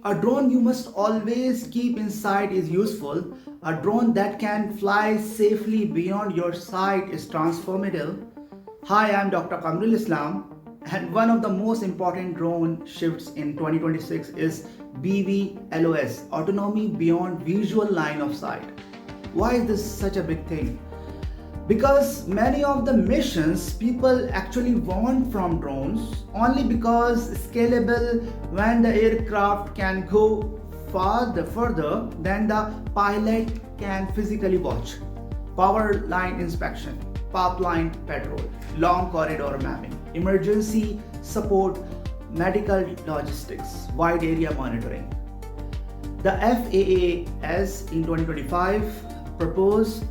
A drone you must always keep in sight is useful. A drone that can fly safely beyond your sight is transformative. Hi, I'm Dr. Kamrul Islam, and one of the most important drone shifts in 2026 is BVLOS, Autonomy Beyond Visual Line of Sight. Why is this such a big thing? Because many of the missions people actually want from drones only because scalable when the aircraft can go further than the pilot can physically watch. Power line inspection, pipeline patrol, long corridor mapping, emergency support, medical logistics, wide area monitoring. The FAA in 2025 proposed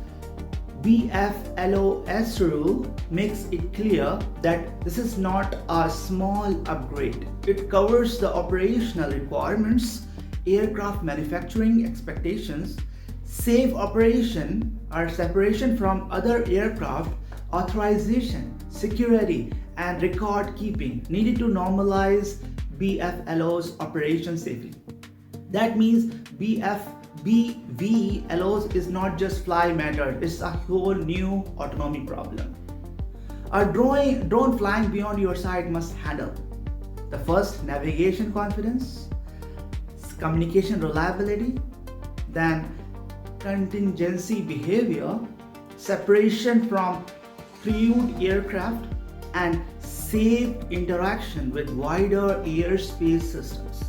BFLOS rule makes it clear that this is not a small upgrade. It covers the operational requirements, aircraft manufacturing expectations, safe operation or separation from other aircraft, authorization, security, and record keeping needed to normalize BFLO's operation safely. That means BVLOs is not just fly matter, it's a whole new autonomy problem. A drone flying beyond your sight must handle the first, navigation confidence, communication reliability, then contingency behavior, separation from crewed aircraft, and safe interaction with wider airspace systems.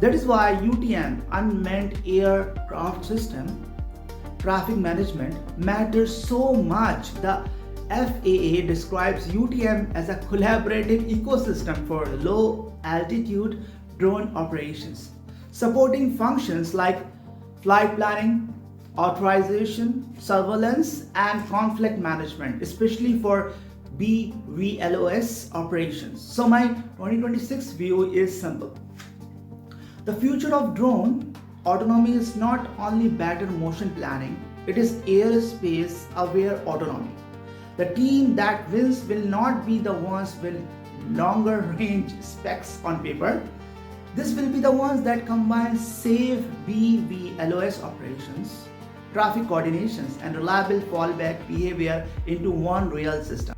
That is why UTM, Unmanned Aircraft System, traffic management matters so much. The FAA describes UTM as a collaborative ecosystem for low altitude drone operations, supporting functions like flight planning, authorization, surveillance, and conflict management, especially for BVLOS operations. So, my 2026 view is simple. The future of drone autonomy is not only better motion planning, it is airspace aware autonomy. The team that wins will not be the ones with longer range specs on paper. This will be the ones that combine safe BVLOS operations, traffic coordinations, and reliable fallback behavior into one real system.